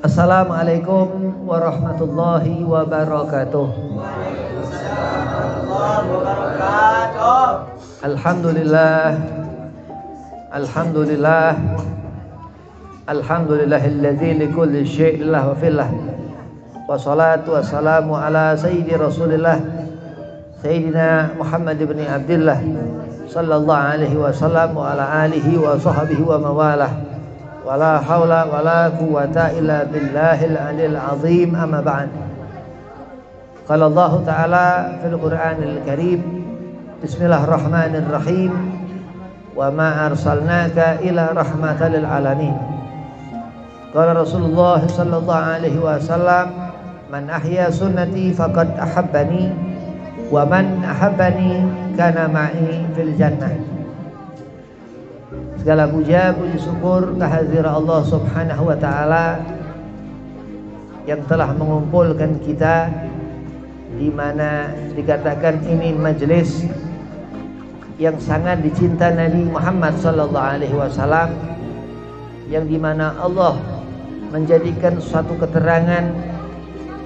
Assalamualaikum warahmatullahi wabarakatuh. Alhamdulillah. Alhamdulillah. Alhamdulillahilladzi likulli syai'in lahu fillah. Wassalatu wassalamu ala sayyidi Rasulillah Sayyidina Muhammad ibn Abdullah sallallahu alaihi wasallam wa ala alihi wa sahbihi wa mawalah. Wala haula wala quwwata illa billahil aliyil azim, amma ba'd. Qala Allah Ta'ala fil Qur'anil Karim, Bismillahirrahmanirrahim, wa ma arsalnaka ila rahmatan lil alamin. Qala Rasulullah sallallahu alaihi wasallam, man ahya sunnati faqad ahabbani wa man ahabbani kana ma'i fil jannah. Segala puja, puji syukur kehadirat Allah Subhanahu wa taala yang telah mengumpulkan kita di mana dikatakan ini majelis yang sangat dicinta Nabi Muhammad sallallahu alaihi wasallam, yang di mana Allah menjadikan suatu keterangan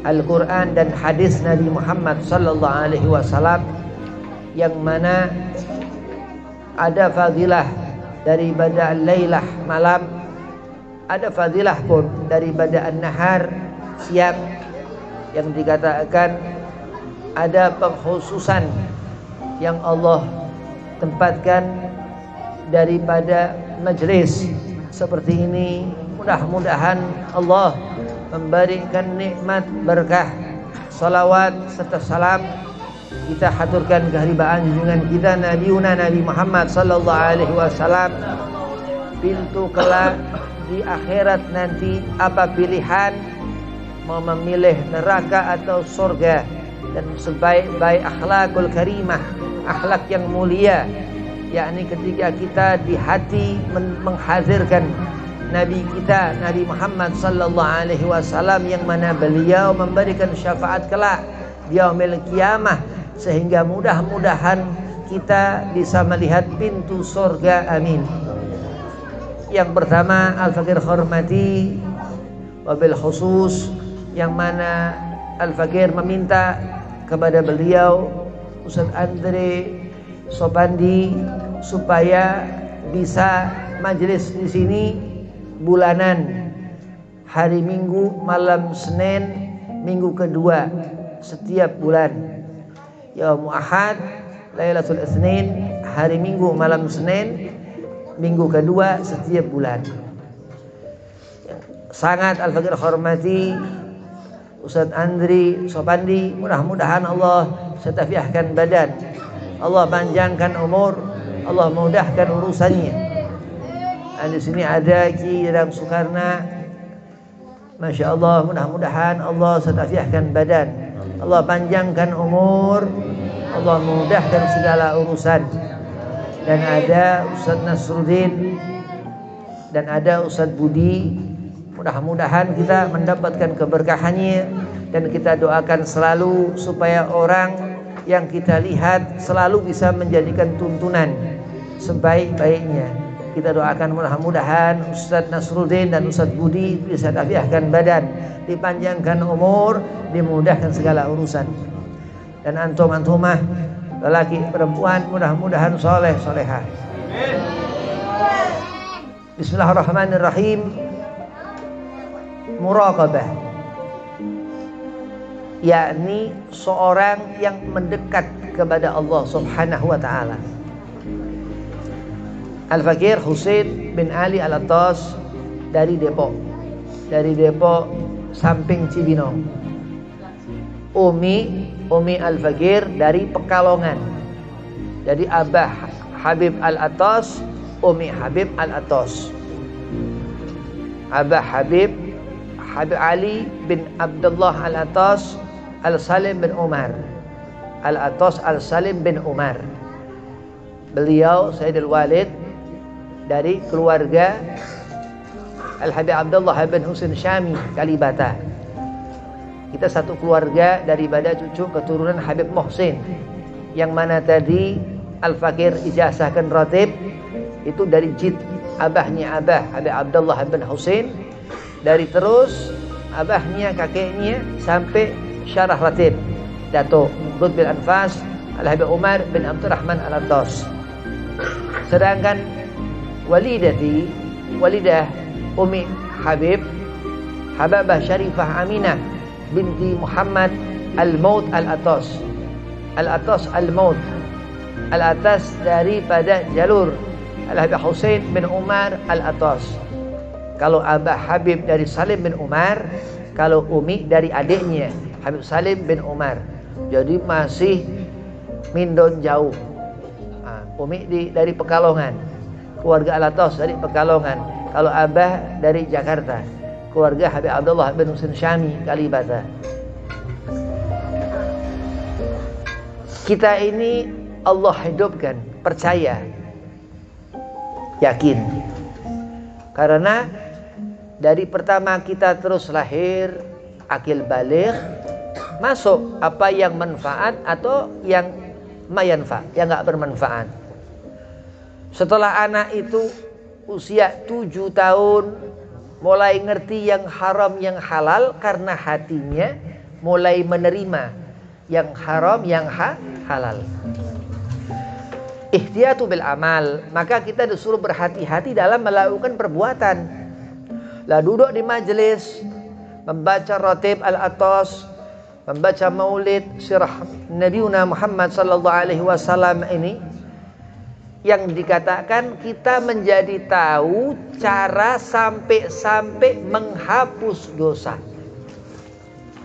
Al-Qur'an dan hadis Nabi Muhammad sallallahu alaihi wasallam yang mana ada fadilah daripada lailah malam, ada fadilah pun daripada an-nahar siang, yang dikatakan ada pengkhususan yang Allah tempatkan daripada majlis seperti ini. Mudah-mudahan Allah memberikan nikmat berkah, salawat serta salam kita haturkan keharibaan junjungan kita Nabi Muhammad sallallahu alaihi wasallam. Pintu kelak di akhirat nanti, apa pilihan, mau memilih neraka atau surga, dan sebaik-baik akhlakul karimah, akhlak yang mulia, yakni ketika kita di hati menghadirkan Nabi kita Nabi Muhammad sallallahu alaihi wasallam, yang mana beliau memberikan syafaat kelak di yaumil qiyamah, sehingga mudah-mudahan kita bisa melihat pintu surga. Amin. Yang pertama, Al-Fakir hormati wabil khusus, yang mana Al-Fakir meminta kepada beliau Ustaz Andre Sopandi supaya bisa majelis di sini bulanan, hari Minggu malam Senin, minggu kedua setiap bulan. Yaum Ahad, Lailatul Itsnin, hari Minggu malam Senin, minggu kedua setiap bulan. Sangat Al-Fakir hormati Ustaz Andri Sopandi, mudah-mudahan Allah setafiahkan badan, Allah panjangkan umur, Allah mudahkan urusannya. Di sini ada Ki Dadang Sukarna, Masya Allah, mudah-mudahan Allah setafiahkan badan, Allah panjangkan umur, Allah mudahkan segala urusan. Dan ada Ustaz Nasruddin dan ada Ustaz Budi, mudah-mudahan kita mendapatkan keberkahannya, dan kita doakan selalu supaya orang yang kita lihat selalu bisa menjadikan tuntunan sebaik-baiknya. Kita doakan mudah-mudahan Ustaz Nasruddin dan Ustaz Budi bisa tafiahkan badan, dipanjangkan umur, dimudahkan segala urusan. Dan antum-antumah, lelaki perempuan, mudah-mudahan soleh solehah. Bismillahirrahmanirrahim. Muraqabah, yakni seorang yang mendekat kepada Allah Subhanahu wa taala. Al-Fakir Husain bin Ali Al-Attas dari Depok samping Cibinong. Umi Al-Fakir dari Pekalongan. Jadi Abah Habib Al-Attas, Umi Habib Al-Attas. Abah Habib Ali bin Abdullah Al-Attas Al-Salim bin Umar. Al-Attas Al-Salim bin Umar. Beliau Sayyidul Walid dari keluarga Al-Habib Abdullah bin Husain Syami Kalibata. Kita satu keluarga daripada cucu keturunan Habib Muhsin, yang mana tadi Al-Fakir ijazahkan ratib itu dari jid abahnya Abah Habib Abdullah bin Husain, dari terus abahnya, kakeknya sampai Syarah Ratib Datuk Lutfi Anfas Al-Habib Umar bin Abdurrahman Al-Attas. Sedangkan walidah Umi Habib Hababah Syarifah Aminah binti Muhammad Al-Maut Al-Attas. Al-Attas Al-Maut, Al-Attas daripada jalur Al-Habib Husain bin Umar Al-Attas. Kalau Abah Habib dari Salim bin Umar, kalau Umi dari adiknya Habib Salim bin Umar. Jadi masih mindon jauh. Umi dari Pekalongan, keluarga Al-Attas dari Pekalongan. Kalau Abah dari Jakarta, keluarga Habib Abdullah bin Husain Syami Kalibata. Kita ini Allah hidupkan, percaya, yakin. Karena dari pertama kita terus lahir, akil baligh, masuk apa yang manfaat atau yang mayanfa, yang enggak bermanfaat. Setelah anak itu usia 7 tahun mulai ngerti yang haram yang halal karena hatinya mulai menerima yang haram yang halal. Ihtiyatu bil amal, maka kita disuruh berhati-hati dalam melakukan perbuatan. Lah duduk di majelis membaca Ratib Al-Attas, membaca Maulid sirah Nabiuna Muhammad sallallahu alaihi wasallam ini, yang dikatakan kita menjadi tahu cara sampai menghapus dosa.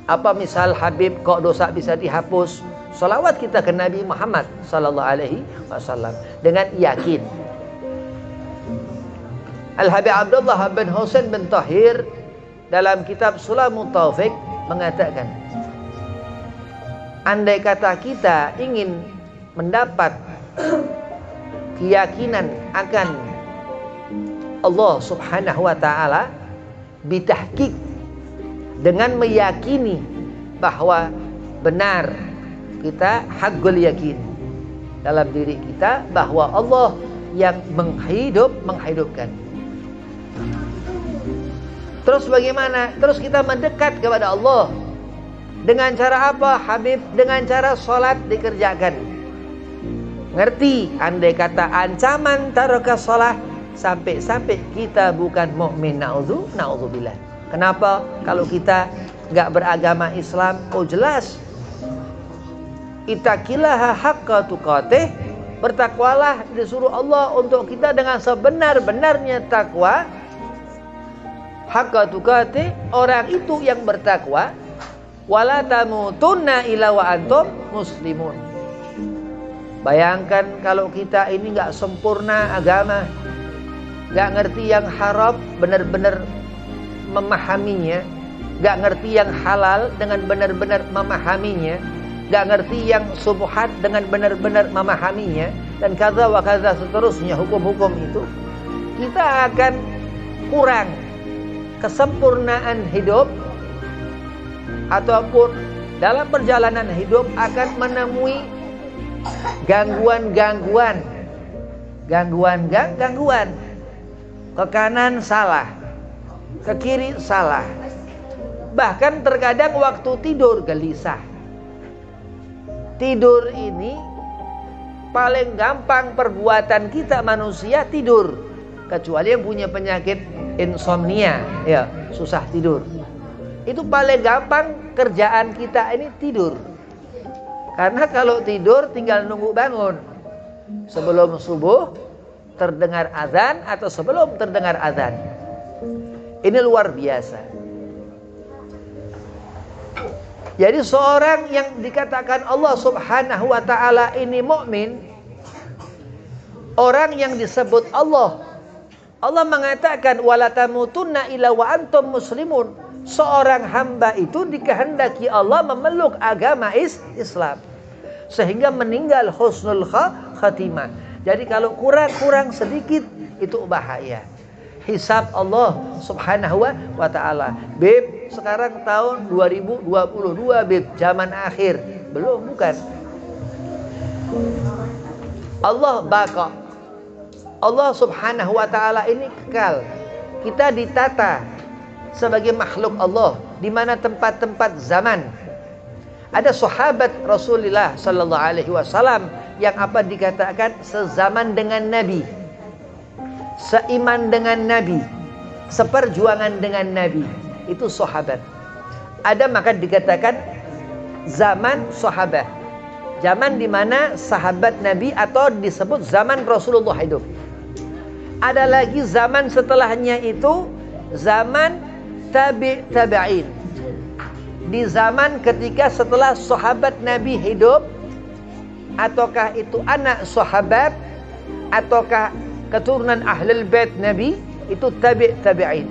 Apa misal Habib kok dosa bisa dihapus? Salawat kita ke Nabi Muhammad sallallahu alaihi wasallam dengan yakin. Al-Habib Abdullah bin Husain bin Tahir dalam kitab Sulamut Taufik mengatakan, andai kata kita ingin mendapat keyakinan akan Allah Subhanahu wa taala bitahqiq, dengan meyakini bahwa benar kita haqqul yakin dalam diri kita bahwa Allah yang menghidupkan. Terus bagaimana? Terus kita mendekat kepada Allah dengan cara apa? Habib, dengan cara sholat dikerjakan. Ngerti andai kata ancaman taraka sholat sampai kita bukan mukmin, na'udzubillah. Kenapa? Kalau kita enggak beragama Islam, oh jelas. Ittaqillaha haqqa tuqatih, bertakwalah disuruh Allah untuk kita dengan sebenar-benarnya takwa. Haqqa tuqatih, orang itu yang bertakwa. Wala tamutunna illa wa antum muslimun. Bayangkan kalau kita ini enggak sempurna agama, enggak ngerti yang haram benar-benar memahaminya, enggak ngerti yang halal dengan benar-benar memahaminya, enggak ngerti yang subhat dengan benar-benar memahaminya, dan kaza wa kaza seterusnya hukum-hukum itu, kita akan kurang kesempurnaan hidup, ataupun dalam perjalanan hidup akan menemui gangguan, ke kanan salah, ke kiri salah, bahkan terkadang waktu tidur gelisah. Tidur ini paling gampang perbuatan kita manusia tidur, kecuali yang punya penyakit insomnia, ya susah tidur. Itu paling gampang kerjaan kita ini tidur. Karena kalau tidur tinggal nunggu bangun. Sebelum subuh terdengar azan atau sebelum terdengar azan. Ini luar biasa. Jadi seorang yang dikatakan Allah Subhanahu wa taala ini mukmin, orang yang disebut Allah mengatakan wala tamutunna illa wa antum muslimun. Seorang hamba itu dikehendaki Allah memeluk agama Islam sehingga meninggal husnul khatimah. Jadi kalau kurang sedikit itu bahaya. Hisab Allah Subhanahu wa taala. Beb, sekarang tahun 2022, Beb, zaman akhir. Belum, bukan. Allah baqa. Allah Subhanahu wa taala ini kekal. Kita ditata sebagai makhluk Allah, di mana tempat-tempat zaman. Ada sahabat Rasulullah sallallahu alaihi wasallam yang apa dikatakan sezaman dengan Nabi, seiman dengan Nabi, seperjuangan dengan Nabi. Itu sahabat. Ada maka dikatakan zaman sahabat, zaman di mana sahabat Nabi atau disebut zaman Rasulullah hidup. Ada lagi zaman setelahnya itu zaman tabi'in. Di zaman ketika setelah sahabat Nabi hidup, ataukah itu anak sahabat, ataukah keturunan ahlul bait Nabi, itu tabi'in.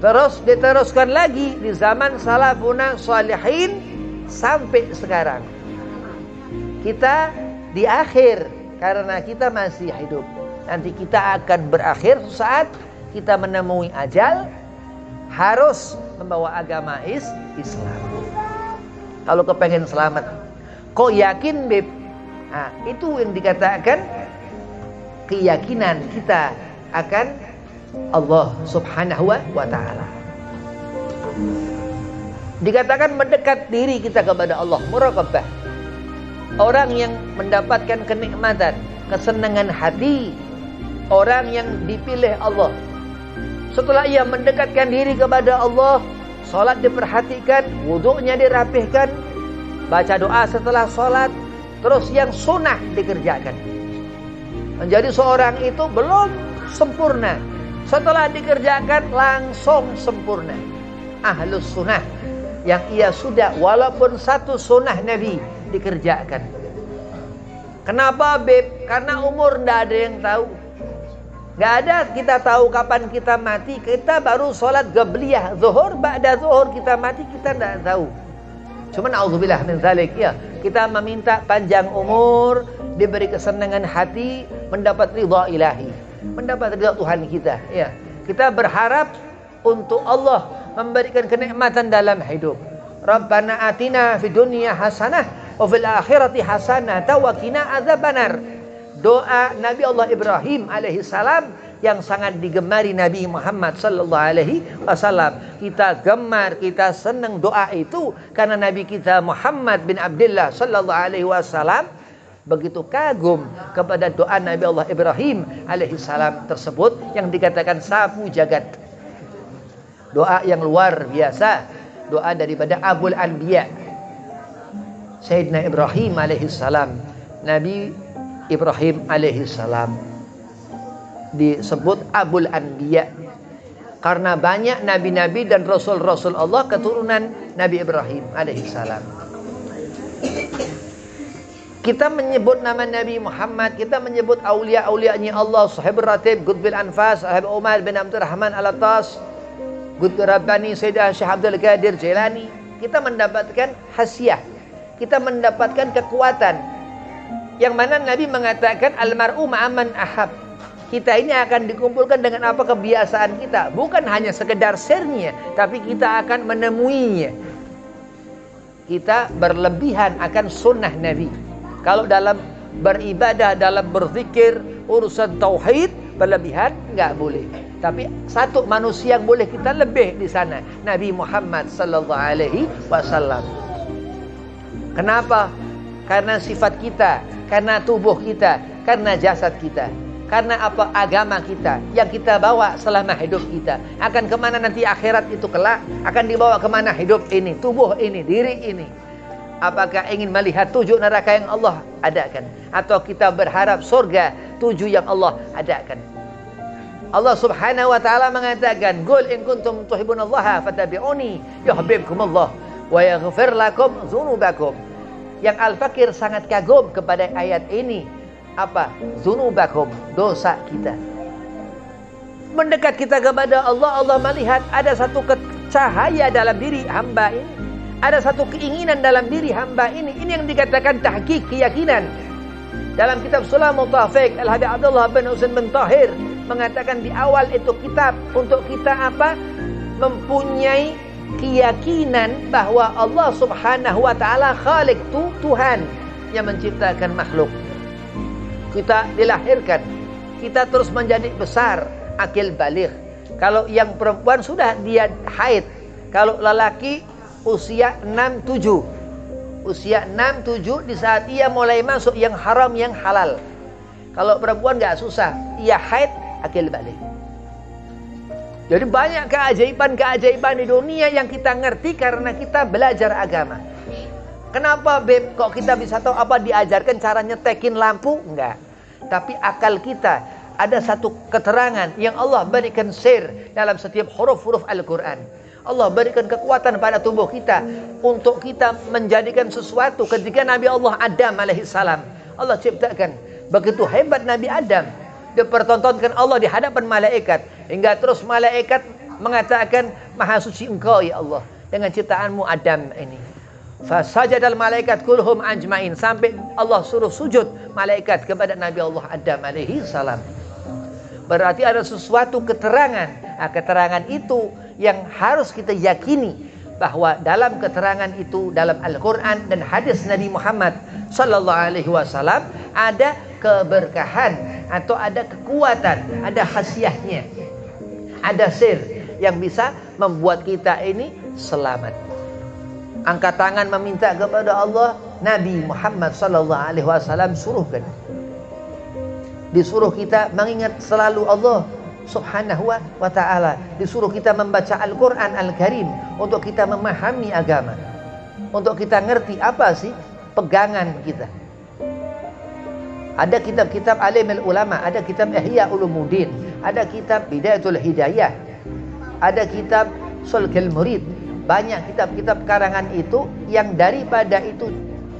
Terus diteruskan lagi di zaman salafuna salihin sampai sekarang. Kita di akhir karena kita masih hidup. Nanti kita akan berakhir saat kita menemui ajal, harus membawa agama Islam. Kalau kepengen selamat, kok yakin beb? Nah, itu yang dikatakan keyakinan kita akan Allah subhanahu wa ta'ala. Dikatakan mendekat diri kita kepada Allah, muraqabah. Orang yang mendapatkan kenikmatan, kesenangan hati, orang yang dipilih Allah. Setelah ia mendekatkan diri kepada Allah, salat diperhatikan, wuduknya dirapihkan, baca doa setelah salat, terus yang sunnah dikerjakan. Menjadi seorang itu belum sempurna, setelah dikerjakan langsung sempurna. Ahlus sunnah yang ia sudah walaupun satu sunnah Nabi dikerjakan. Kenapa beb? Karena umur tidak ada yang tahu. Gak ada kita tahu kapan kita mati. Kita baru sholat gabliyah zuhur, ba'da zuhur kita mati, kita tidak tahu. Cuma na'udzubillah min zalik, ya. Kita meminta panjang umur, diberi kesenangan hati, mendapat ridha ilahi, mendapat ridha Tuhan kita, ya. Kita berharap untuk Allah memberikan kenikmatan dalam hidup. Rabbana atina fid dunya hasanah wa fil akhirati hasanah wa qina adzabannar. Doa Nabi Allah Ibrahim alaihi salam yang sangat digemari Nabi Muhammad sallallahu alaihi wasallam. Kita gemar, kita senang doa itu karena Nabi kita Muhammad bin Abdullah sallallahu alaihi wasallam begitu kagum kepada doa Nabi Allah Ibrahim alaihi salam tersebut yang dikatakan sapu jagat. Doa yang luar biasa, doa daripada Abul Anbiya, Sayyidina Ibrahim alaihi salam. Nabi Ibrahim alaihi salam disebut Abul Anbiya karena banyak nabi-nabi dan rasul-rasul Allah keturunan Nabi Ibrahim alaihi salam. Kita menyebut nama Nabi Muhammad, kita menyebut aulia-aulianya Allah, Sahib Ratib, Qutbil Anfas, Sahib Umar bin Abdurrahman Al-Attas, Qutb Rabbani, Sayyidah Syekh Abdul Qadir Jailani. Kita mendapatkan hasiah, kita mendapatkan kekuatan. Yang mana Nabi mengatakan almar'u ma'aman ahab. Kita ini akan dikumpulkan dengan apa kebiasaan kita. Bukan hanya sekedar share-nya, tapi kita akan menemuinya. Kita berlebihan akan sunnah Nabi. Kalau dalam beribadah, dalam berzikir, urusan tauhid, berlebihan nggak boleh. Tapi satu manusia yang boleh kita lebih di sana, Nabi Muhammad sallallahu alaihi wasallam. Kenapa? Karena sifat kita, karena tubuh kita, karena jasad kita, karena apa agama kita yang kita bawa selama hidup kita. Akan kemana nanti akhirat itu kelak? Akan dibawa kemana hidup ini, tubuh ini, diri ini? Apakah ingin melihat 7 neraka yang Allah adakan? Atau kita berharap surga 7 yang Allah adakan? Allah subhanahu wa ta'ala mengatakan, Qul in kuntum tuhibbunallaha fattabi'uni yuhibbukumullah wa yaghfir lakum dzunubakum. Yang Al-Fakir sangat kagum kepada ayat ini. Apa? Dzunubakum, dosa kita. Mendekat kita kepada Allah, Allah melihat ada satu cahaya dalam diri hamba ini. Ada satu keinginan dalam diri hamba ini. Ini yang dikatakan tahqiq, keyakinan. Dalam kitab Sulamul Tafiq, Al-Habib Abdullah bin Husain bin Tahir mengatakan di awal itu kitab untuk kita apa? Mempunyai keyakinan bahwa Allah subhanahu wa ta'ala khalik, Tuhan yang menciptakan makhluk. Kita dilahirkan, kita terus menjadi besar, akil baligh, Kalau yang perempuan sudah dia haid. Kalau lelaki usia 6-7. Usia 6-7 di saat ia mulai masuk yang haram yang halal. Kalau perempuan nggak susah, ia haid akil balik. Jadi banyak keajaiban-keajaiban di dunia yang kita ngerti karena kita belajar agama. Kenapa Beb? Kok kita bisa tahu apa diajarkan cara nyetekin lampu? Enggak. Tapi akal kita ada satu keterangan yang Allah berikan sir dalam setiap huruf-huruf Al-Quran. Allah berikan kekuatan pada tubuh kita untuk kita menjadikan sesuatu. Ketika Nabi Allah Adam alaihissalam, Allah ciptakan begitu hebat Nabi Adam, dipertontonkan Allah di hadapan malaikat, hingga terus malaikat mengatakan, Maha suci Engkau ya Allah dengan ciptaanmu Adam ini. Fasajadal malaikat kulhum ajmain, sampai Allah suruh sujud malaikat kepada Nabi Allah Adam alaihi salam. Berarti ada sesuatu keterangan. Nah, keterangan itu yang harus kita yakini, bahwa dalam keterangan itu dalam Al-Quran dan hadis Nabi Muhammad sallallahu alaihi wasallam ada keberkahan atau ada kekuatan, ada khasiatnya, ada sir yang bisa membuat kita ini selamat. Angkat tangan meminta kepada Allah, Nabi Muhammad sallallahu alaihi wasallam suruhkan. Disuruh kita mengingat selalu Allah subhanahu wa ta'ala. Disuruh kita membaca Al-Quran Al-Karim untuk kita memahami agama, untuk kita ngerti apa sih pegangan kita. Ada kitab-kitab alimul ulama, ada kitab Ihya Ulumuddin, ada kitab Bidayatul Hidayah, ada kitab Sulhul Murid. Banyak kitab-kitab karangan itu yang daripada itu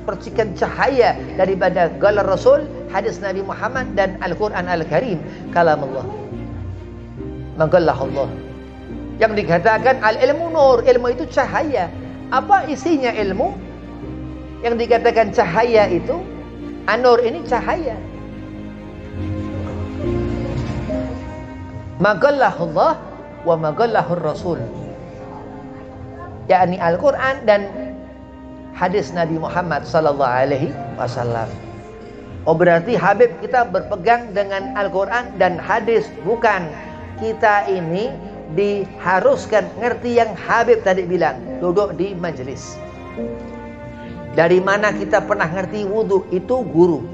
percikan cahaya daripada galar Rasul, hadis Nabi Muhammad dan Al-Quran Al-Karim, kalam Allah, magallah Allah. Yang dikatakan al-ilmu nur, ilmu itu cahaya. Apa isinya ilmu? Yang dikatakan cahaya itu, an-nur ini cahaya. Magallah Allah wa magallahur Rasul, yakni Al-Quran dan hadis Nabi Muhammad sallallahu alaihi wasallam. Oh, berarti Habib kita berpegang dengan Al-Quran dan hadis. Bukan, kita ini diharuskan ngerti yang Habib tadi bilang, duduk di majelis. Dari mana kita pernah ngerti wudu? Itu guru.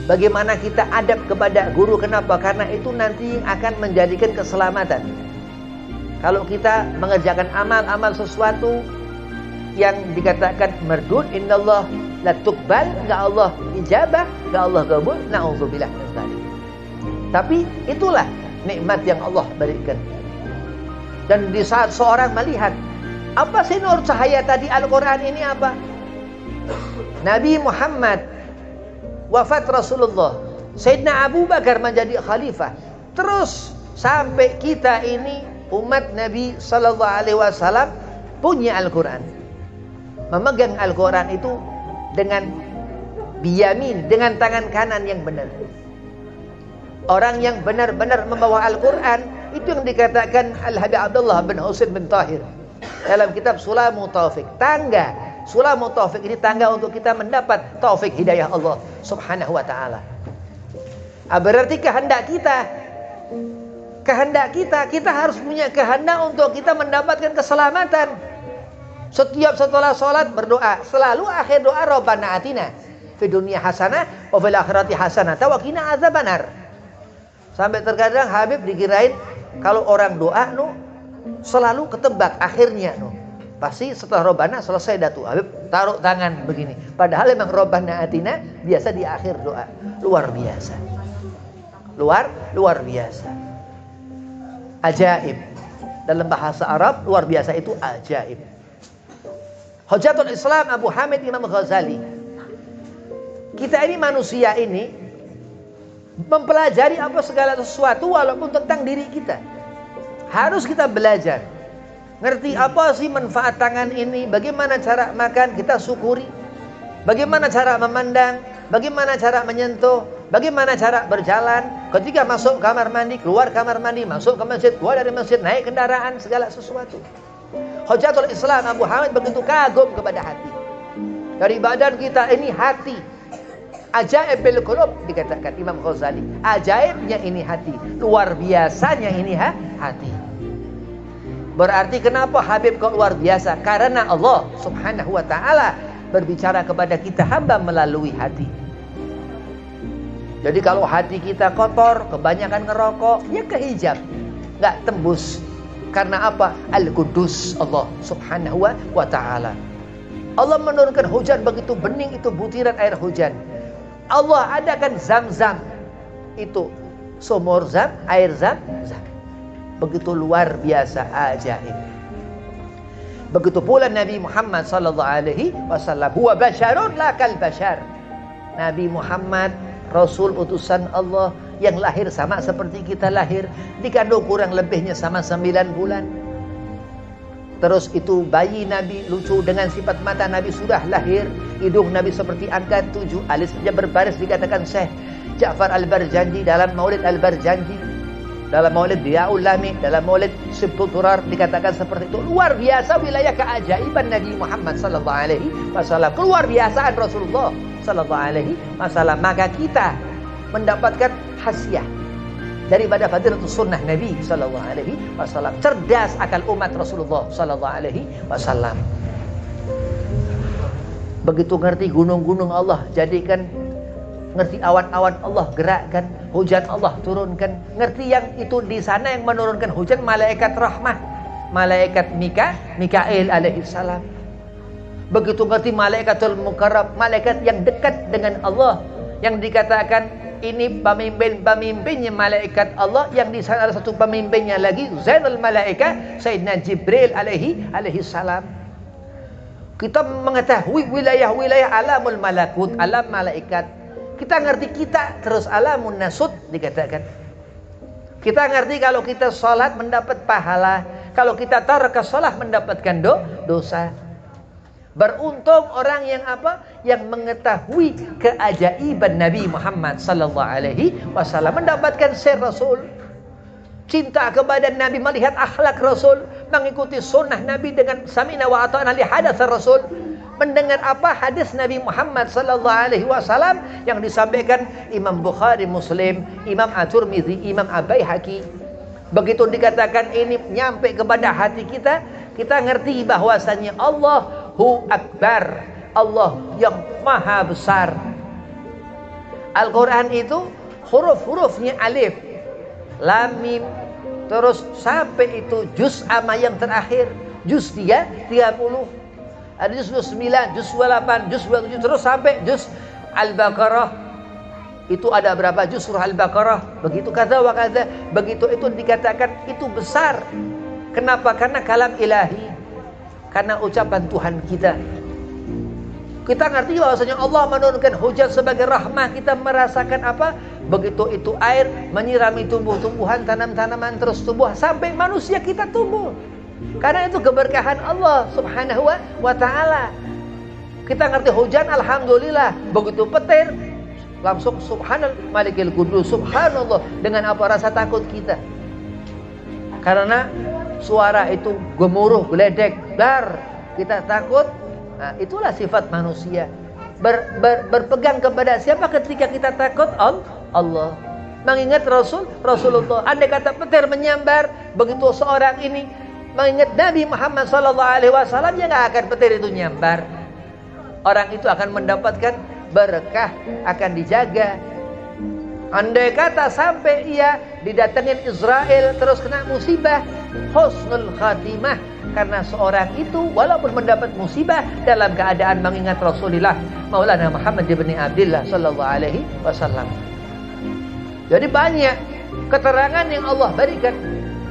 Bagaimana kita adab kepada guru? Kenapa? Karena itu nanti akan menjadikan keselamatan. Kalau kita mengerjakan amal-amal sesuatu yang dikatakan merdud, innallah la tuqbal, enggak Allah ijabah, enggak Allah qabul, na'udzubillah min dzalik. Tapi itulah nikmat yang Allah berikan. Dan di saat seorang melihat, apa sih nur cahaya tadi Al-Quran ini apa? Nabi Muhammad wafat Rasulullah, Sayyidina Abu Bakar menjadi khalifah, terus sampai kita ini umat Nabi sallallahu alaihi wasallam punya Al-Quran, memegang Al-Quran itu dengan biyamin, dengan tangan kanan yang benar. Orang yang benar-benar membawa Al-Quran itu yang dikatakan Al-Habib Abdullah bin Husain bin Tahir dalam kitab Sulamu Taufik. Tangga Sulamu Taufik ini tangga untuk kita mendapat taufik hidayah Allah subhanahu wa ta'ala. Berarti kehendak kita harus punya kehendak untuk kita mendapatkan keselamatan. Setiap setelah sholat berdoa, selalu akhir doa, Rabbana atina fid dunya hasanah wa fil akhirati hasanah wa qina adzabannar. Sampai terkadang Habib dikirain kalau orang doa selalu ketebak akhirnya pasti setelah Rabbana selesai datu. Habib taruh tangan begini. Padahal memang Rabbana atina biasa di akhir doa. Luar biasa. Luar biasa. Ajaib. Dalam bahasa Arab luar biasa itu ajaib. Hujjatul Islam Abu Hamid Imam Ghazali. Kita ini manusia ini mempelajari apa segala sesuatu walaupun tentang diri kita. Harus kita belajar. Ngerti apa sih manfaat tangan ini, bagaimana cara makan, kita syukuri. Bagaimana cara memandang, bagaimana cara menyentuh, bagaimana cara berjalan. Ketika masuk kamar mandi, keluar kamar mandi, masuk ke masjid, keluar dari masjid, naik kendaraan, segala sesuatu. Hujjatul Islam Abu Hamid begitu kagum kepada hati. Dari badan kita ini hati. Ajaib bil qulub, dikatakan Imam Ghazali. Ajaibnya ini hati, luar biasanya ini hati. Berarti kenapa Habib kok luar biasa? Karena Allah Subhanahu wa ta'ala berbicara kepada kita hamba melalui hati. Jadi kalau hati kita kotor, kebanyakan ngerokok, ya kehijab, nggak tembus. Karena apa? Al-Qudus Allah Subhanahu wa ta'ala. Allah menurunkan hujan begitu bening, itu butiran air hujan. Allah adakan Zam-Zam, itu sumur zam, air zam-zam. Begitu luar biasa, ajaib. Begitu pula Nabi Muhammad sallallahu alaihi wasallam, huwa basyarun la kal basyar. Nabi Muhammad Rasul utusan Allah yang lahir sama seperti kita lahir, dikandung kurang lebihnya sama 9 bulan. Terus itu bayi Nabi lucu dengan sifat mata Nabi sudah lahir, hidung Nabi seperti angka 7, alisnya berbaris, dikatakan Syekh Ja'far Al-Barjanji dalam Maulid Al-Barjanji, dalam Maulid Diyaul Lami, dalam Maulid Sibtul Turar, dikatakan seperti itu. Luar biasa wilayah keajaiban Nabi Muhammad sallallahu alaihi wasallam, keluar biasaan Rasulullah sallallahu alaihi wasallam. Maka kita mendapatkan hasiah daripada fadilatus sunnah Nabi sallallahu alaihi wasallam. Cerdas akal umat Rasulullah sallallahu alaihi wasallam. Begitu ngerti gunung-gunung Allah jadikan, ngerti awan-awan Allah gerakkan, hujan Allah turunkan, ngerti yang itu di sana yang menurunkan hujan malaikat rahmah, malaikat Mikail alaihi salam. Begitu ngerti malaikatul mukarrab, malaikat yang dekat dengan Allah, yang dikatakan ini pemimpinnya malaikat Allah, yang di sana ada satu pemimpinnya lagi, Zainul Malaika Sayyidina Jibril alaihi salam. Kita mengetahui wilayah-wilayah alamul malakut, alam malaikat. Kita ngerti kita, terus alamun nasut dikatakan. Kita ngerti kalau kita sholat mendapat pahala, kalau kita taraka sholat mendapatkan dosa. Beruntung orang yang apa? Yang mengetahui keajaiban Nabi Muhammad sallallahu alaihi wasallam, mendapatkan sir Rasul, cinta kepada Nabi, melihat akhlak Rasul, mengikuti sunnah Nabi dengan sami'na wa ata'na li hadatsar Rasul, mendengar apa hadis Nabi Muhammad sallallahu alaihi wasallam yang disampaikan Imam Bukhari, Muslim, Imam At-Tirmidzi, Imam Al-Baihaqi. Begitu dikatakan ini nyampe kepada hati kita, kita ngerti bahwasannya Allahu Akbar, Allah yang maha besar. Al-Quran itu huruf-hurufnya alif, lam, mim, terus sampai itu juz amma yang terakhir, juz 30, ada juz 9, juz 8, juz 27, terus sampai juz Al-Baqarah. Itu ada berapa juz surah Al-Baqarah? Begitu kata wa kata, begitu itu dikatakan itu besar. Kenapa? Karena kalam ilahi, karena ucapan Tuhan kita. Kita ngerti bahwasanya Allah menurunkan hujan sebagai rahmah, kita merasakan apa? Begitu itu air menyirami tumbuh-tumbuhan, tanam-tanaman terus tumbuh sampai manusia kita tumbuh. Karena itu keberkahan Allah Subhanahu wa ta'ala. Kita ngerti hujan, alhamdulillah. Begitu petir, langsung subhanal malikil qudus, subhanallah. Dengan apa rasa takut kita? Karena suara itu gemuruh, geledek, dar, kita takut. Nah, itulah sifat manusia. Berpegang kepada siapa ketika kita takut? Allah. Mengingat Rasulullah. Andai kata petir menyambar, begitu seorang ini mengingat Nabi Muhammad SAW, ya nggak akan petir itu nyambar. Orang itu akan mendapatkan berkah, akan dijaga. Andai kata sampai ia didatengin Israel terus kena musibah, husnul khatimah, karena seorang itu walaupun mendapat musibah dalam keadaan mengingat Rasulullah Maulana Muhammad ibn Abdillah sallallahu alaihi wasallam. Jadi banyak keterangan yang Allah berikan,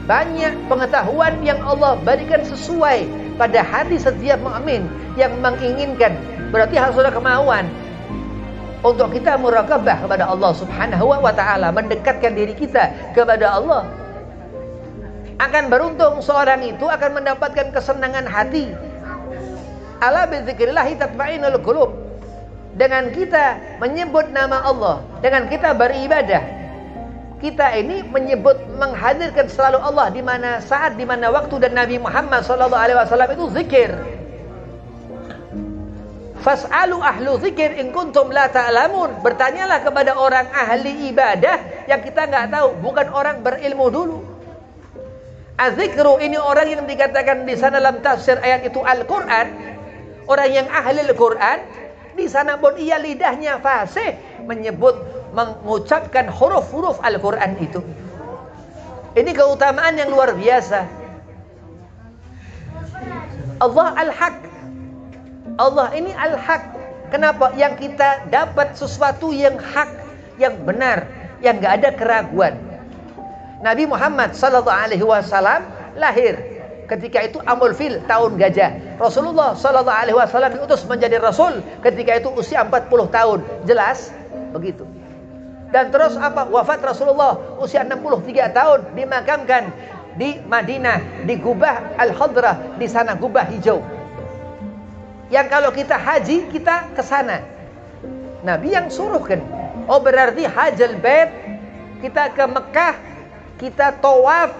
banyak pengetahuan yang Allah berikan sesuai pada hati setiap mukmin yang menginginkan. Berarti harus ada kemauan untuk kita muraqabah kepada Allah Subhanahu wa ta'ala, mendekatkan diri kita kepada Allah. Akan beruntung seorang itu akan mendapatkan kesenangan hati. Ala bi dzikrillah tatma'innul qulub. Dengan kita menyebut nama Allah, dengan kita beribadah, kita ini menyebut, menghadirkan selalu Allah di mana saat, di mana waktu, dan Nabi Muhammad sallallahu alaihi wasallam itu zikir. Fas'alu ahlu dzikir in kuntum la ta'lamun. Bertanyalah kepada orang ahli ibadah yang kita nggak tahu, bukan orang berilmu dulu. Az-zikru ini orang yang dikatakan di sana dalam tafsir ayat itu Al-Qur'an. Orang yang ahli Al-Qur'an, di sana pun ia lidahnya fasih mengucapkan huruf-huruf Al-Qur'an itu. Ini keutamaan yang luar biasa. Allah Al-Haq. Allah ini Al-Haq. Kenapa? Yang kita dapat sesuatu yang hak, yang benar, yang nggak ada keraguan. Nabi Muhammad SAW lahir ketika itu Amul Fil, tahun gajah. Rasulullah SAW diutus menjadi Rasul ketika itu usia 40 tahun. Jelas begitu. Dan terus apa? Wafat Rasulullah usia 63 tahun, dimakamkan di Madinah, di Gubah Al-Hadrah, di sana gubah hijau. Yang kalau kita haji, kita ke sana. Nabi yang suruhkan. Oh, berarti hajjal bait, kita ke Mekah, kita tawaf,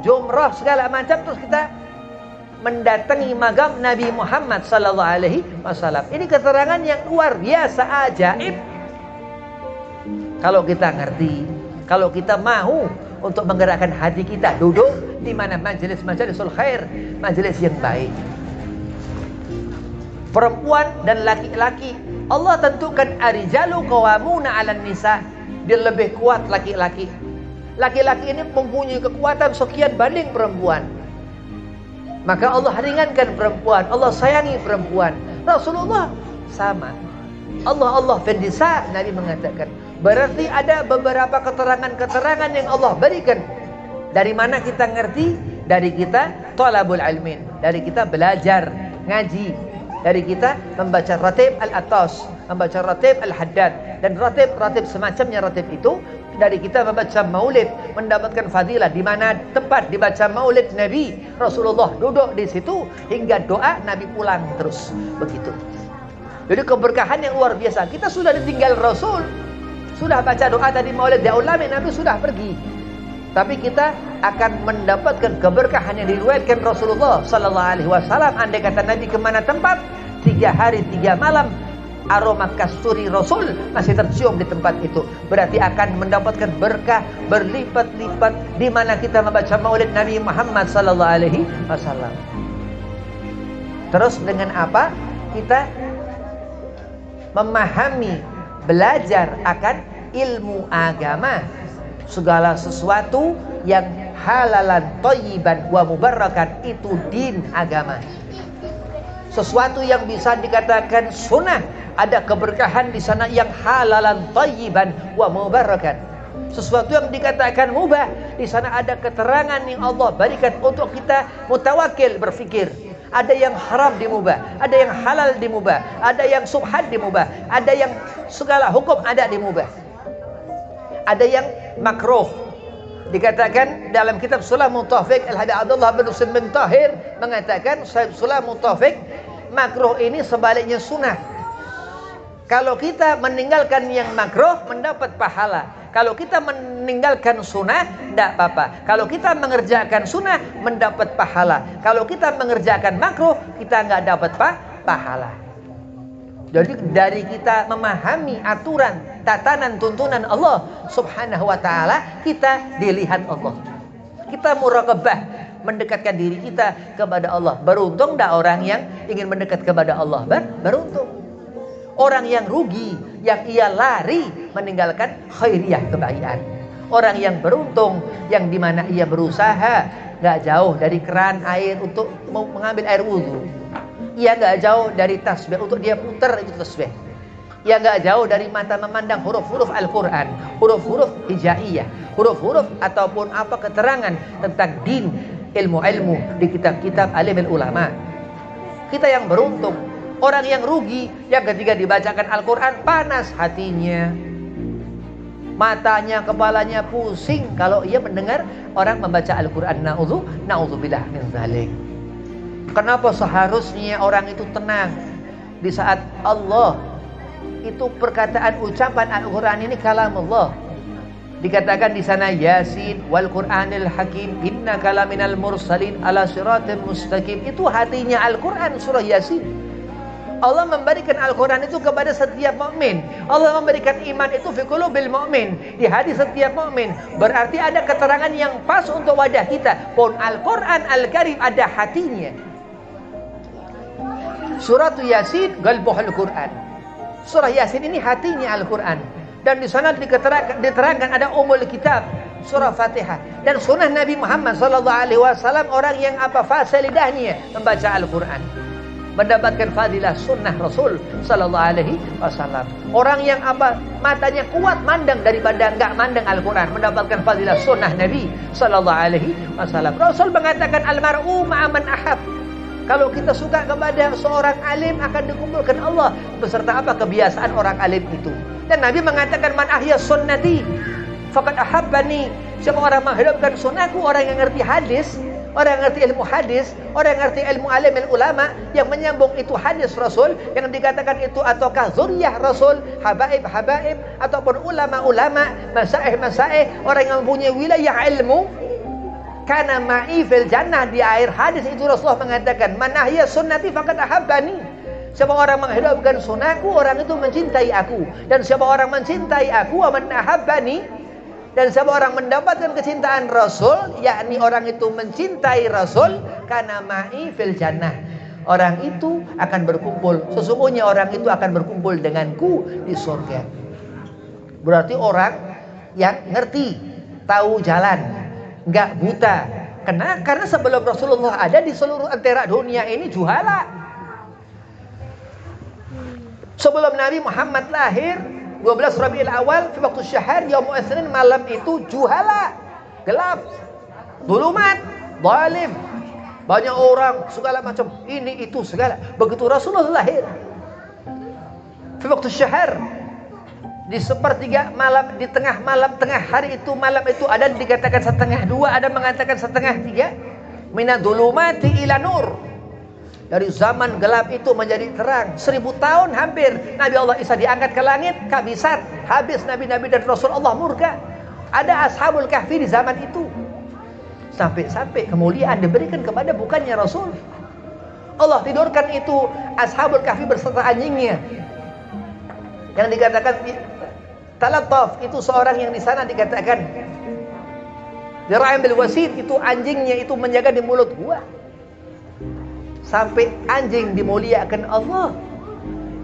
jumrah segala macam, terus kita mendatangi makam Nabi Muhammad SAW. Ini keterangan yang luar biasa, ajaib. Kalau kita ngerti, kalau kita mau untuk menggerakkan hati kita, duduk di mana majelis-majelisul khair, majelis yang baik. Perempuan dan laki-laki, Allah tentukan arijalu qawwamuna 'alan nisa. Dia lebih kuat laki-laki. Laki-laki ini mempunyai kekuatan sekian banding perempuan. Maka Allah ringankan perempuan, Allah sayangi perempuan. Rasulullah sama. Allah fendisa, Nabi mengatakan. Berarti ada beberapa keterangan-keterangan yang Allah berikan. Dari mana kita ngerti? Dari kita thalabul ilmin, dari kita belajar ngaji, dari kita membaca ratib al-atas, membaca ratib al-haddad, dan ratib semacamnya ratib itu. Dari kita membaca maulid, mendapatkan fadilah. Di mana tempat dibaca maulid Nabi, Rasulullah duduk di situ hingga doa Nabi pulang terus begitu. Jadi keberkahan yang luar biasa. Kita sudah ditinggal Rasul, sudah baca doa tadi maulid ya ulama, Nabi sudah pergi. Tapi kita akan mendapatkan keberkahan yang diriwayatkan Rasulullah SAW. Andai kata Nabi kemana tempat, 3 hari 3 malam, aroma kasturi Rasul masih tercium di tempat itu. Berarti akan mendapatkan berkah berlipat-lipat di mana kita membaca maulid Nabi Muhammad SAW. Terus dengan apa? Kita memahami, belajar akan ilmu agama. Segala sesuatu yang halalan, thayyiban wa mubarakan, itu din agama. Sesuatu yang bisa dikatakan sunnah, ada keberkahan di sana yang halalan, thayyiban wa mubarakan. Sesuatu yang dikatakan mubah, di sana ada keterangan yang Allah berikan untuk kita mutawakil berfikir. Ada yang haram dimubah, ada yang halal dimubah, ada yang subhat dimubah, ada yang segala hukum ada dimubah. Ada yang makruh. Dikatakan dalam kitab Sulamul Taufik, Al-Habib Abdullah bin Husain bin Tahir mengatakan, Sulamul Taufik, makruh ini sebaliknya sunnah. Kalau kita meninggalkan yang makruh mendapat pahala. Kalau kita meninggalkan sunnah tidak apa-apa. Kalau kita mengerjakan sunnah mendapat pahala. Kalau kita mengerjakan makruh kita nggak dapat pahala. Jadi dari kita memahami aturan, tatanan, tuntunan Allah Subhanahu wa taala, kita dilihat Allah. Kita muraqabah, mendekatkan diri kita kepada Allah. Beruntung dah orang yang ingin mendekat kepada Allah. Beruntung. Orang yang rugi, yang ia lari meninggalkan khairiyah, kebaikan. Orang yang beruntung, yang dimana ia berusaha gak jauh dari keran air untuk mengambil air wudhu. Ia gak jauh dari tasbih untuk dia putar itu tasbih. Ia gak jauh dari mata memandang huruf-huruf Al-Quran, huruf-huruf hijaiyah, huruf-huruf ataupun apa keterangan tentang din, ilmu-ilmu di kitab-kitab alimul ulama. Kita yang beruntung. Orang yang rugi, yang ketika dibacakan Al-Quran panas hatinya, matanya, kepalanya pusing kalau ia mendengar orang membaca Al-Quran. Na'udzubillah min dzalik. Kenapa seharusnya orang itu tenang di saat Allah itu perkataan ucapan Al-Quran ini kalamullah. Dikatakan di sana Yasin wal Qur'anil Hakim innaka laminal mursalin ala siratin mustaqim. Itu hatinya Al-Quran surah Yasin. Allah memberikan Al-Quran itu kepada setiap mukmin. Allah memberikan iman itu fi qulubil mu'min, di hati setiap mukmin. Berarti ada keterangan yang pas untuk wadah kita. Pun Al-Quran Al-Karim ada hatinya. Surah Yasin qalbuhul Quran. Surah Yasin ini hatinya Al-Quran. Dan di sana diterangkan ada umul kitab, surah Fatihah. Dan sunnah Nabi Muhammad SAW orang yang apa fasa lidahnya membaca Al-Quran, mendapatkan fadilah sunnah Rasul sallallahu alaihi wasallam. Orang yang apa matanya kuat mandang daripada enggak mandang Al-Quran, mendapatkan fadilah sunnah Nabi sallallahu alaihi wasallam. Rasul mengatakan almar'u ma'aman ahab. Kalau kita suka kepada seorang alim akan dikumpulkan Allah beserta apa kebiasaan orang alim itu. Dan Nabi mengatakan man ahya sunnati faqad ahabbani. Siapa orang menghidupkan sunnahku, orang yang ngerti hadis, orang yang ngerti ilmu hadis, orang yang ngerti ilmu alim ulama, yang menyambung itu hadis Rasul, yang dikatakan itu ataukah zuriyah Rasul, habaib ataupun ulama-ulama, masaih, orang yang punya wilayah ilmu. Karena ma'i fil jannah, di akhir hadis itu Rasulullah mengatakan man ahya sunnati faqad ahabbani. Siapa orang menghidupkan sunnahku, orang itu mencintai aku. Dan siapa orang mencintai aku, man ahabbani. Dan siapa orang mendapatkan kecintaan Rasul, yakni orang itu mencintai Rasul, karena ma'i fil jannah, orang itu akan berkumpul, sesungguhnya orang itu akan berkumpul denganku di surga. Berarti orang yang ngerti, tahu jalan, nggak buta. Karena sebelum Rasulullah ada di seluruh antara dunia ini juhala. Sebelum Nabi Muhammad lahir 12 Rabiul Awal, di waktu syahr Yaumul Itsnin, malam itu juhala, gelap, zulumat, zalim, banyak orang segala macam, ini itu segala. Begitu Rasulullah lahir di waktu syahr, di sepertiga malam, di tengah malam, tengah hari itu, malam itu ada dikatakan setengah dua, ada mengatakan setengah tiga. Minadz zulumati ila nur. Dari zaman gelap itu menjadi terang. 1000 tahun hampir Nabi Allah Isa diangkat ke langit, kabisat, habis nabi-nabi dan Rasul Allah murka. Ada Ashabul Kahfi di zaman itu. Sampai kemuliaan diberikan kepada bukannya Rasul. Allah tidurkan itu Ashabul Kahfi berserta anjingnya. Yang dikatakan Talataf, itu seorang yang di sana dikatakan Dira'im bil wasid, itu anjingnya itu menjaga di mulut gua. Sampai anjing dimuliakan Allah.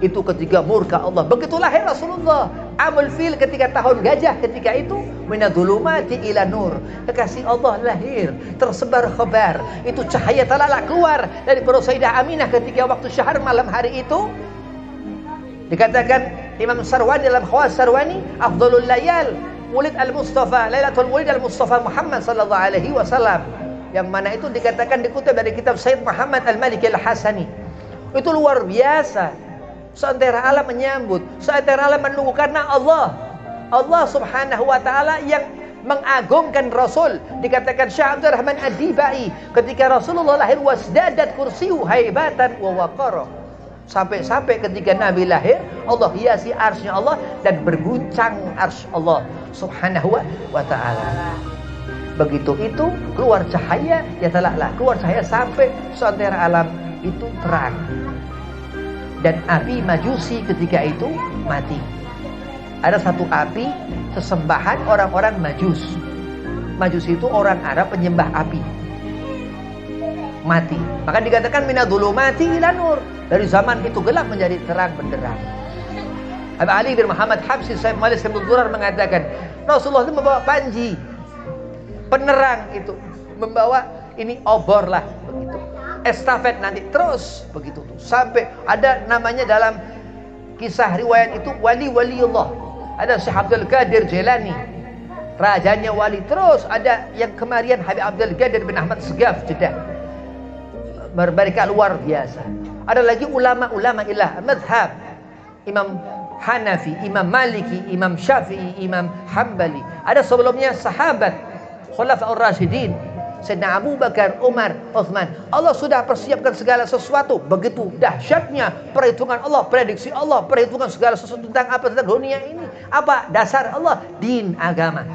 Itu ketika murka Allah. Begitu lahir Rasulullah. Amul fil, ketika tahun gajah, ketika itu minadzulumati ila nur. Kekasih Allah lahir, tersebar khabar. Itu cahaya talalak keluar dari perut Sayyidah Aminah ketika waktu syahr malam hari itu. Dikatakan Imam Sarwani dalam Khawas Sarwani, afdhalul layal Wulid al-Mustafa, Lailatul Wulid al-Mustafa Muhammad sallallahu alaihi wasallam. Yang mana itu dikatakan dikutip dari kitab Sayyid Muhammad Al-Maliki Al-Hasani. Itu luar biasa. Seantara alam menyambut, seantara alam menunggu, karena Allah subhanahu wa ta'ala yang mengagungkan Rasul. Dikatakan Syekh Abdul Rahman Ad-Dibai, ketika Rasulullah lahir wasdadat kursiyu haibatan wa waqara. Sampai ketika Nabi lahir, Allah hiasi arsy-Nya Allah dan berguncang arsy Allah subhanahu wa ta'ala. Begitu itu keluar cahaya, ya telaklah keluar cahaya sampai seantara alam itu terang. Dan api majusi ketika itu mati. Ada satu api sesembahan orang-orang majus. Majus itu orang Arab penyembah api. Mati. Maka dikatakan minadzulumati ila nur. Dari zaman itu gelap menjadi terang benderang. Abu Ali bin Muhammad Habsyi Sayyid Malik bin Durar mengatakan Rasulullah itu membawa panji, penerang itu, membawa ini obor lah begitu, estafet nanti terus begitu tuh, sampai ada namanya dalam kisah riwayat itu wali-waliullah. Ada Syekh Abdul Qadir Jilani, rajanya wali. Terus ada yang kemarin Habib Abdul Qadir bin Ahmad Segaf Jeddah, mereka luar biasa. Ada lagi ulama-ulama ilah mazhab, Imam Hanafi, Imam Maliki, Imam Syafi'i, Imam Hambali. Ada sebelumnya sahabat Khulafaur Rasyidin, Sayyidina Abu Bakar, Umar, Uthman. Allah sudah persiapkan segala sesuatu. Begitu dahsyatnya perhitungan Allah, prediksi Allah, perhitungan segala sesuatu tentang apa, tentang dunia ini. Apa dasar Allah? Din, agama.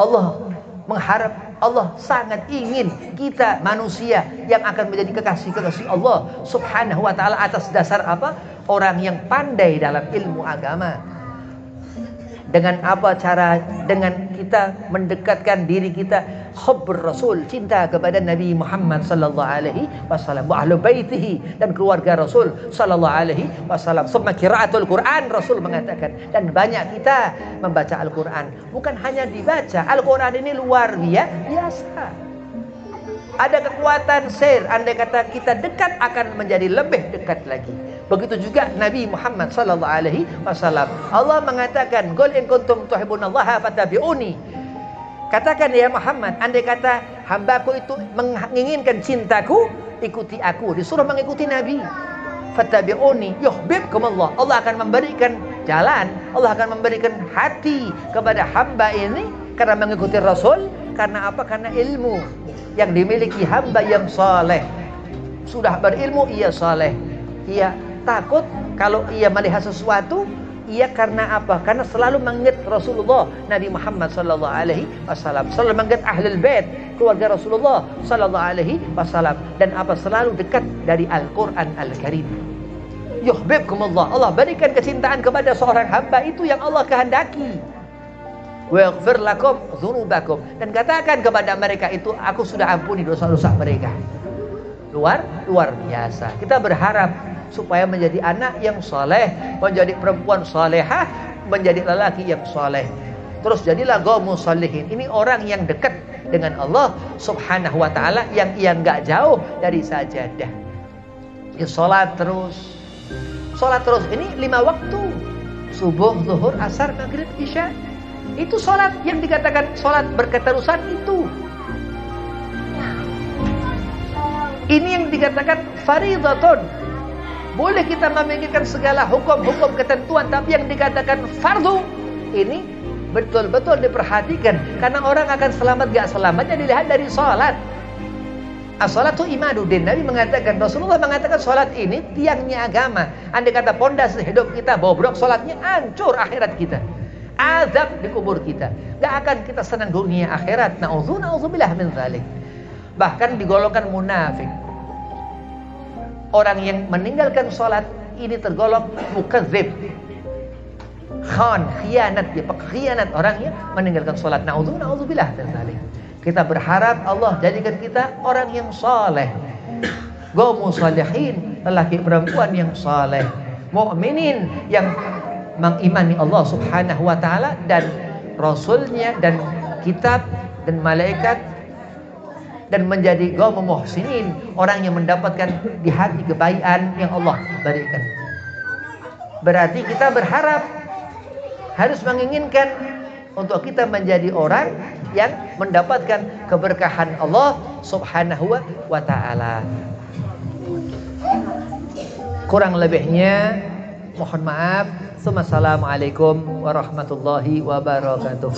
Allah mengharap, Allah sangat ingin kita manusia yang akan menjadi kekasih-kekasih Allah Subhanahu wa ta'ala atas dasar apa? Orang yang pandai dalam ilmu agama. Dengan apa cara? Dengan kita mendekatkan diri kita hubbur Rasul, cinta kepada Nabi Muhammad sallallahu alaihi wasallam wa ahlu baitihi, dan keluarga Rasul sallallahu alaihi wasallam. Summa qiraatul Quran, Rasul mengatakan, dan banyak kita membaca Al-Quran. Bukan hanya dibaca, Al-Quran ini luar biasa. Ada kekuatan sir, andai kata kita dekat akan menjadi lebih dekat lagi. Begitu juga Nabi Muhammad sallallahu alaihi wasallam. Allah mengatakan, "Qul in kuntum tuhibbunallaha fattabi'uni." Katakan ya Muhammad, andai kata hambaku itu menginginkan cintaku, ikuti aku. Disuruh mengikuti Nabi. Fattabi'uni yuhibbukumullah. Allah akan memberikan jalan, Allah akan memberikan hati kepada hamba ini karena mengikuti Rasul. Karena apa? Karena ilmu yang dimiliki hamba yang saleh. Sudah berilmu, ia saleh. Ia takut kalau ia melihat sesuatu. Ia karena apa? Karena selalu mengingat Rasulullah Nabi Muhammad sallallahu alaihi wasallam, selalu mengingat ahlul bait, keluarga Rasulullah sallallahu alaihi wasallam, dan apa? Selalu dekat dari Al-Qur'an Al-Karim. Yuhibbukumullah. Allah berikan kecintaan kepada seorang hamba itu yang Allah kehendaki. Wa yaghfir lakum dzunubakum, dan katakan kepada mereka itu, aku sudah ampuni dosa-dosa mereka. Luar biasa. Kita berharap supaya menjadi anak yang saleh, menjadi perempuan salehah, menjadi lelaki yang saleh. Terus jadilah qaumul shalihin. Ini orang yang dekat dengan Allah Subhanahu wa taala, yang ia enggak jauh dari sajadah. Ya, salat terus. Salat terus ini 5 waktu. Subuh, zuhur, asar, maghrib, isya. Itu salat yang dikatakan salat berketerusan itu. Ini yang dikatakan fardhatun. Boleh kita memikirkan segala hukum-hukum ketentuan, tapi yang dikatakan fardu ini betul-betul diperhatikan, karena orang akan selamat gak selamatnya dilihat dari salat. As-salatu imaduddin. Nabi mengatakan, Rasulullah mengatakan salat ini tiangnya agama. Andai kata pondasi hidup kita bobrok, salatnya hancur akhirat kita. Azab di kubur kita. Gak akan kita senang dunia akhirat. Na'udzubillah min dzalik. Bahkan digolongkan munafik. Orang yang meninggalkan sholat ini tergolong mukadzib, khianat, dia pengkhianat orang yang meninggalkan sholat. Na'udzubillah min dzalik. Kita berharap Allah jadikan kita orang yang saleh, qaumul shalihin, lelaki perempuan yang saleh, mukminin yang mengimani Allah Subhanahu wa taala dan Rasulnya dan kitab dan malaikat, dan menjadi qaumul muhsinin, orang yang mendapatkan di hati kebaikan yang Allah berikan. Berarti kita berharap, harus menginginkan untuk kita menjadi orang yang mendapatkan keberkahan Allah Subhanahu wa ta'ala. Kurang lebihnya mohon maaf. Assalamualaikum warahmatullahi wabarakatuh.